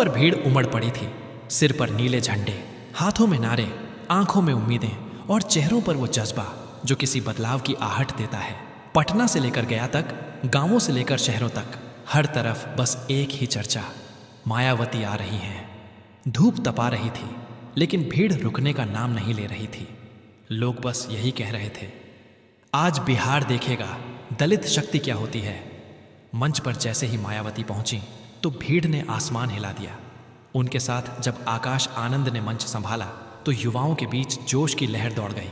पर भीड़ उमड़ पड़ी थी। सिर पर नीले झंडे, हाथों में नारे, आंखों में उम्मीदें और चेहरों पर वो जज्बा जो किसी बदलाव की आहट देता है। पटना से लेकर गया तक, गांवों से लेकर शहरों तक, हर तरफ बस एक ही चर्चा, मायावती आ रही हैं। धूप तपा रही थी, लेकिन भीड़ रुकने का नाम नहीं ले रही थी। लोग बस यही कह रहे थे, आज बिहार देखेगा दलित शक्ति क्या होती है। मंच पर जैसे ही मायावती पहुंची तो भीड़ ने आसमान हिला दिया। उनके साथ जब आकाश आनंद ने मंच संभाला तो युवाओं के बीच जोश की लहर दौड़ गई।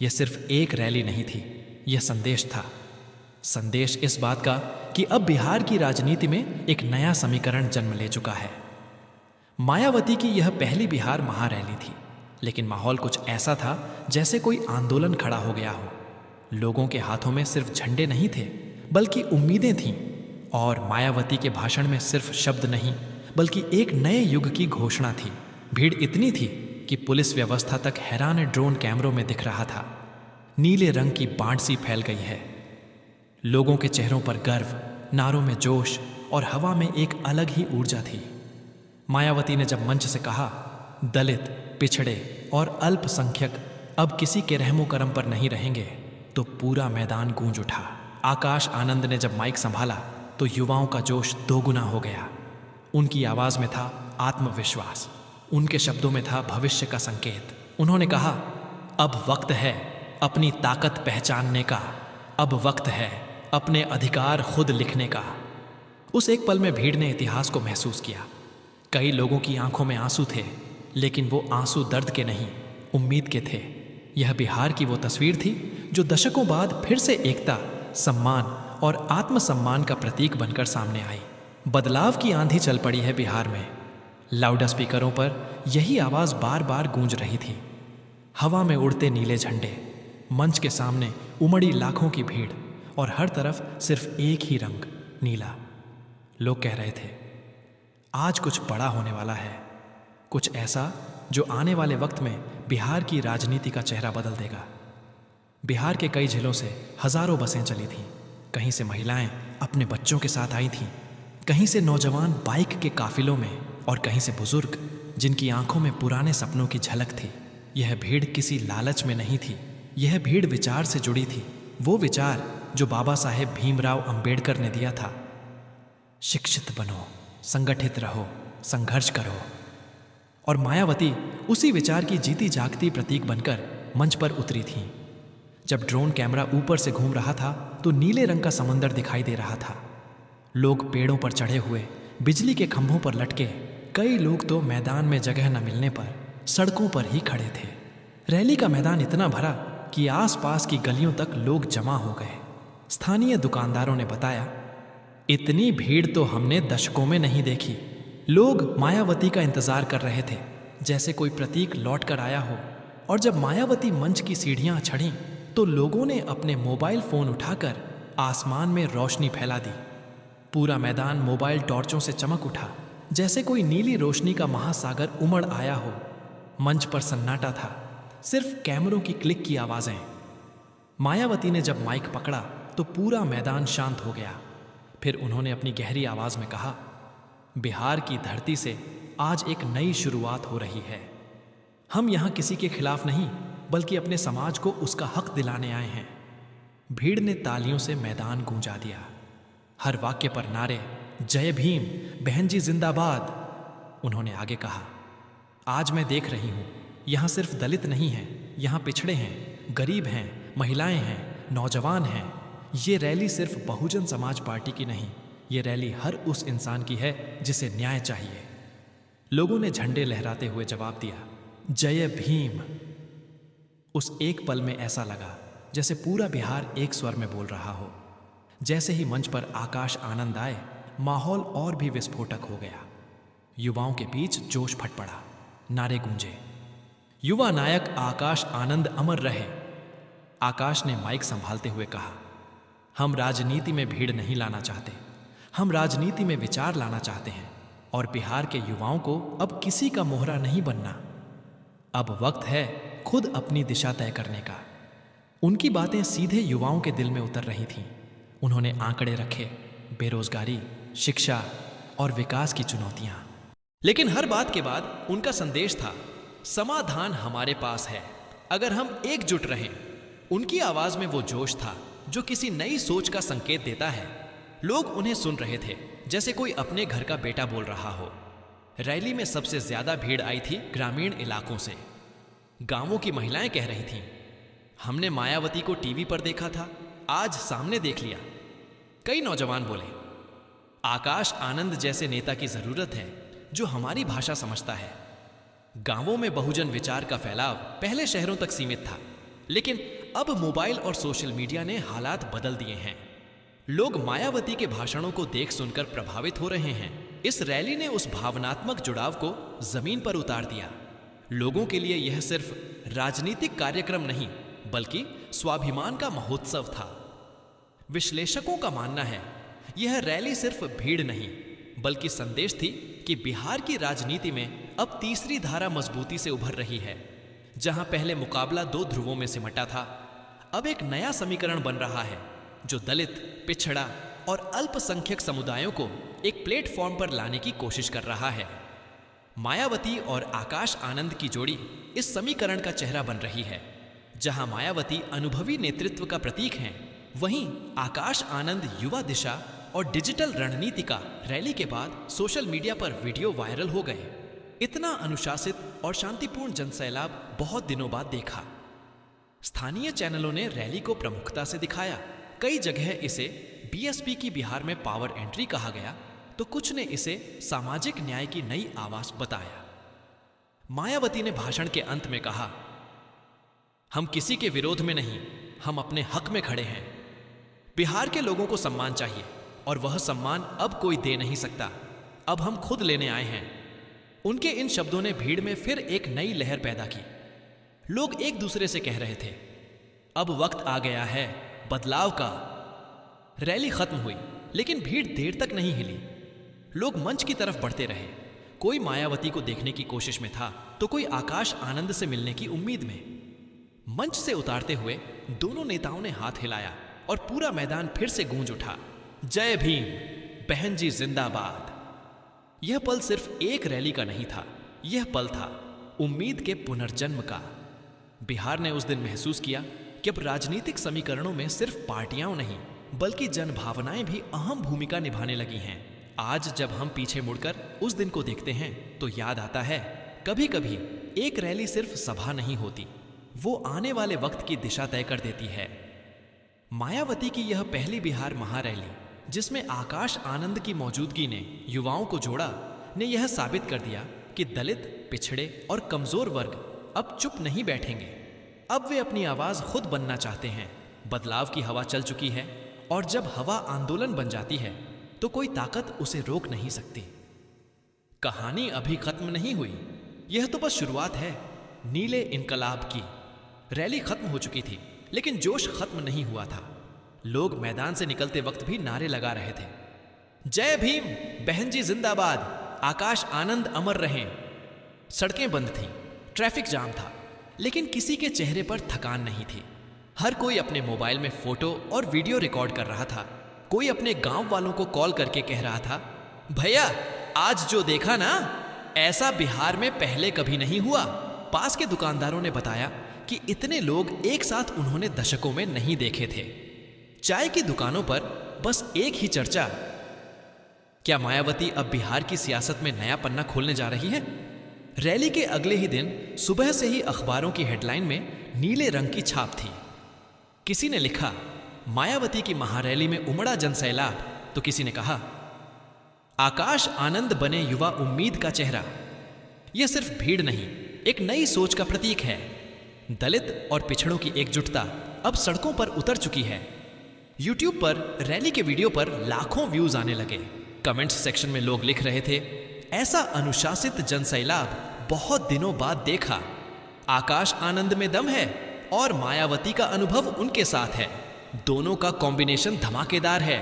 यह सिर्फ एक रैली नहीं थी, यह संदेश था। संदेश इस बात का कि अब बिहार की राजनीति में एक नया समीकरण जन्म ले चुका है। मायावती की यह पहली बिहार महारैली थी, लेकिन माहौल कुछ ऐसा था जैसे कोई आंदोलन खड़ा हो गया हो। लोगों के हाथों में सिर्फ झंडे नहीं थे, बल्कि उम्मीदें थीं। और मायावती के भाषण में सिर्फ शब्द नहीं, बल्कि एक नए युग की घोषणा थी। भीड़ इतनी थी कि पुलिस व्यवस्था तक हैरान ड्रोन कैमरों में दिख रहा था। नीले रंग की बाढ़ सी फैल गई है। लोगों के चेहरों पर गर्व, नारों में जोश और हवा में एक अलग ही ऊर्जा थी। मायावती ने जब मंच से कहा, दलित, पिछड़े और अल्पसंख्यक अब किसी के रहमो करम पर नहीं रहेंगे, तो पूरा मैदान गूंज उठा। आकाश आनंद ने जब माइक संभाला तो युवाओं का जोश दोगुना हो गया। उनकी आवाज में था आत्मविश्वास, उनके शब्दों में था भविष्य का संकेत। उन्होंने कहा, अब वक्त है अपनी ताकत पहचानने का, अब वक्त है अपने अधिकार खुद लिखने का। उस एक पल में भीड़ ने इतिहास को महसूस किया। कई लोगों की आंखों में आंसू थे, लेकिन वो आंसू दर्द के नहीं, उम्मीद के थे। यह बिहार की वो तस्वीर थी जो दशकों बाद फिर से एकता, सम्मान और आत्मसम्मान का प्रतीक बनकर सामने आई। बदलाव की आंधी चल पड़ी है बिहार में। लाउड स्पीकरों पर यही आवाज बार बार गूंज रही थी। हवा में उड़ते नीले झंडे, मंच के सामने उमड़ी लाखों की भीड़ और हर तरफ सिर्फ एक ही रंग, नीला। लोग कह रहे थे, आज कुछ बड़ा होने वाला है, कुछ ऐसा जो आने वाले वक्त में बिहार की राजनीति का चेहरा बदल देगा। बिहार के कई जिलों से हजारों बसें चली थीं। कहीं से महिलाएं अपने बच्चों के साथ आई थीं, कहीं से नौजवान बाइक के काफिलों में, और कहीं से बुजुर्ग जिनकी आंखों में पुराने सपनों की झलक थी। यह भीड़ किसी लालच में नहीं थी, यह भीड़ विचार से जुड़ी थी। वो विचार जो बाबा साहेब भीमराव अंबेडकर ने दिया था, शिक्षित बनो, संगठित रहो, संघर्ष करो। और मायावती उसी विचार की जीती जागती प्रतीक बनकर मंच पर उतरी थीं। जब ड्रोन कैमरा ऊपर से घूम रहा था तो नीले रंग का समंदर दिखाई दे रहा था। लोग पेड़ों पर चढ़े हुए, बिजली के खंभों पर लटके, कई लोग तो मैदान में जगह न मिलने पर सड़कों पर ही खड़े थे। रैली का मैदान इतना भरा कि आसपास की गलियों तक लोग जमा हो गए। स्थानीय दुकानदारों ने बताया, इतनी भीड़ तो हमने दशकों में नहीं देखी। लोग मायावती का इंतजार कर रहे थे, जैसे कोई प्रतीक लौट कर आया हो। और जब मायावती मंच की सीढ़ियां चढ़ीं तो लोगों ने अपने मोबाइल फोन उठाकर आसमान में रोशनी फैला दी। पूरा मैदान मोबाइल टॉर्चों से चमक उठा, जैसे कोई नीली रोशनी का महासागर उमड़ आया हो। मंच पर सन्नाटा था, सिर्फ कैमरों की क्लिक की आवाजें। मायावती ने जब माइक पकड़ा तो पूरा मैदान शांत हो गया। फिर उन्होंने अपनी गहरी आवाज में कहा, बिहार की धरती से आज एक नई शुरुआत हो रही है। हम यहाँ किसी के खिलाफ नहीं, बल्कि अपने समाज को उसका हक दिलाने आए हैं। भीड़ ने तालियों से मैदान गूंजा दिया। हर वाक्य पर नारे, जय भीम, बहन जी जिंदाबाद। उन्होंने आगे कहा, आज मैं देख रही हूं, यहां सिर्फ दलित नहीं हैं, यहां पिछड़े हैं, गरीब हैं, महिलाएं हैं, नौजवान हैं। ये रैली सिर्फ बहुजन समाज पार्टी की नहीं, ये रैली हर उस इंसान की है जिसे न्याय चाहिए। लोगों ने झंडे लहराते हुए जवाब दिया, जय भीम। उस एक पल में ऐसा लगा जैसे पूरा बिहार एक स्वर में बोल रहा हो। जैसे ही मंच पर आकाश आनंद आए, माहौल और भी विस्फोटक हो गया। युवाओं के बीच जोश फट पड़ा, नारे गूंजे, युवा नायक आकाश आनंद अमर रहे। आकाश ने माइक संभालते हुए कहा, हम राजनीति में भीड़ नहीं लाना चाहते, हम राजनीति में विचार लाना चाहते हैं। और बिहार के युवाओं को अब किसी का मोहरा नहीं बनना। अब वक्त है खुद अपनी दिशा तय करने का। उनकी बातें सीधे युवाओं के दिल में उतर रही थीं। उन्होंने आंकड़े रखे, बेरोजगारी, शिक्षा और विकास की चुनौतियां। लेकिन हर बात के बाद उनका संदेश था, समाधान हमारे पास है अगर हम एकजुट रहें। उनकी आवाज में वो जोश था जो किसी नई सोच का संकेत देता है। लोग उन्हें सुन रहे थे जैसे कोई अपने घर का बेटा बोल रहा हो। रैली में सबसे ज्यादा भीड़ आई थी ग्रामीण इलाकों से। गांवों की महिलाएं कह रही थीं, हमने मायावती को टीवी पर देखा था, आज सामने देख लिया। कई नौजवान बोले, आकाश आनंद जैसे नेता की जरूरत है जो हमारी भाषा समझता है। गांवों में बहुजन विचार का फैलाव पहले शहरों तक सीमित था, लेकिन अब मोबाइल और सोशल मीडिया ने हालात बदल दिए हैं। लोग मायावती के भाषणों को देख सुनकर प्रभावित हो रहे हैं। इस रैली ने उस भावनात्मक जुड़ाव को जमीन पर उतार दिया। लोगों के लिए यह सिर्फ राजनीतिक कार्यक्रम नहीं बल्कि स्वाभिमान का महोत्सव था। विश्लेषकों का मानना है यह रैली सिर्फ भीड़ नहीं बल्कि संदेश थी कि बिहार की राजनीति में अब तीसरी धारा मजबूती से उभर रही है। जहां पहले मुकाबला दो ध्रुवों में सिमटा था, अब एक नया समीकरण बन रहा है जो दलित, पिछड़ा और अल्पसंख्यक समुदायों को एक प्लेटफॉर्म पर लाने की कोशिश कर रहा है। मायावती और आकाश आनंद की जोड़ी इस समीकरण का चेहरा बन रही है। जहां मायावती अनुभवी नेतृत्व का प्रतीक हैं, वहीं आकाश आनंद युवा दिशा और डिजिटल रणनीति का। रैली के बाद सोशल मीडिया पर वीडियो वायरल हो गए। इतना अनुशासित और शांतिपूर्ण जनसैलाब बहुत दिनों बाद देखा। स्थानीय चैनलों ने रैली को प्रमुखता से दिखाया। कई जगह इसे बीएसपी की बिहार में पावर एंट्री कहा गया, तो कुछ ने इसे सामाजिक न्याय की नई आवाज बताया। मायावती ने भाषण के अंत में कहा, हम किसी के विरोध में नहीं, हम अपने हक में खड़े हैं। बिहार के लोगों को सम्मान चाहिए और वह सम्मान अब कोई दे नहीं सकता, अब हम खुद लेने आए हैं। उनके इन शब्दों ने भीड़ में फिर एक नई लहर पैदा की। लोग एक दूसरे से कह रहे थे, अब वक्त आ गया है बदलाव का। रैली खत्म हुई, लेकिन भीड़ देर तक नहीं हिली। लोग मंच की तरफ बढ़ते रहे। कोई मायावती को देखने की कोशिश में था, तो कोई आकाश आनंद से मिलने की उम्मीद में। मंच से उतारते हुए दोनों नेताओं ने हाथ हिलाया और पूरा मैदान फिर से गूंज उठा, जय भीम, बहन जी जिंदाबाद। यह पल सिर्फ एक रैली का नहीं था, यह पल था उम्मीद के पुनर्जन्म का। बिहार ने उस दिन महसूस किया कि अब राजनीतिक समीकरणों में सिर्फ पार्टियां नहीं बल्कि जनभावनाएं भी अहम भूमिका निभाने लगी हैं। आज जब हम पीछे मुड़कर उस दिन को देखते हैं तो याद आता है, कभी कभी एक रैली सिर्फ सभा नहीं होती, वो आने वाले वक्त की दिशा तय कर देती है। मायावती की यह पहली बिहार महारैली, जिसमें आकाश आनंद की मौजूदगी ने युवाओं को जोड़ा, ने यह साबित कर दिया कि दलित, पिछड़े और कमजोर वर्ग अब चुप नहीं बैठेंगे। अब वे अपनी आवाज खुद बनना चाहते हैं। बदलाव की हवा चल चुकी है और जब हवा आंदोलन बन जाती है तो कोई ताकत उसे रोक नहीं सकती। कहानी अभी खत्म नहीं हुई, यह तो बस शुरुआत है नीले इनकलाब की। रैली खत्म हो चुकी थी, लेकिन जोश खत्म नहीं हुआ था। लोग मैदान से निकलते वक्त भी नारे लगा रहे थे, जय भीम, बहन जी जिंदाबाद, आकाश आनंद अमर रहें। सड़कें बंद थीं, ट्रैफिक जाम था, लेकिन किसी के चेहरे पर थकान नहीं थी। हर कोई अपने मोबाइल में फोटो और वीडियो रिकॉर्ड कर रहा था। कोई अपने गांव वालों को कॉल करके कह रहा था, भैया आज जो देखा ना, ऐसा बिहार में पहले कभी नहीं हुआ। पास के दुकानदारों ने बताया कि इतने लोग एक साथ उन्होंने दशकों में नहीं देखे थे। चाय की दुकानों पर बस एक ही चर्चा, क्या मायावती अब बिहार की सियासत में नया पन्ना खोलने जा रही है? रैली के अगले ही दिन सुबह से ही अखबारों की हेडलाइन में नीले रंग की छाप थी। किसी ने लिखा, मायावती की महारैली में उमड़ा जनसैलाब, तो किसी ने कहा, आकाश आनंद बने युवा उम्मीद का चेहरा। यह सिर्फ भीड़ नहीं, एक नई सोच का प्रतीक है। दलित और पिछड़ों की एकजुटता अब सड़कों पर उतर चुकी है। यूट्यूब पर रैली के वीडियो पर लाखों व्यूज आने लगे। कमेंट्स सेक्शन में लोग लिख रहे थे, ऐसा अनुशासित जनसैलाब बहुत दिनों बाद देखा। आकाश आनंद में दम है और मायावती का अनुभव उनके साथ है। दोनों का कॉम्बिनेशन धमाकेदार है।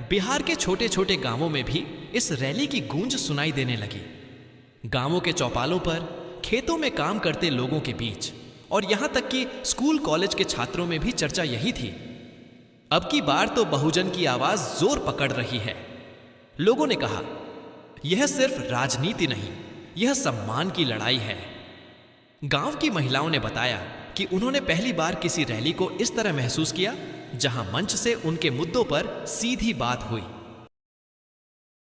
बिहार के छोटे छोटे गांवों में भी इस रैली की गूंज सुनाई देने लगी। गांवों के चौपालों पर, खेतों में काम करते लोगों के बीच और यहां तक कि स्कूल कॉलेज के छात्रों में भी चर्चा यही थी, अब की बार तो बहुजन की आवाज जोर पकड़ रही है। लोगों ने कहा, यह सिर्फ राजनीति नहीं, यह सम्मान की लड़ाई है। गांव की महिलाओं ने बताया कि उन्होंने पहली बार किसी रैली को इस तरह महसूस किया जहां मंच से उनके मुद्दों पर सीधी बात हुई।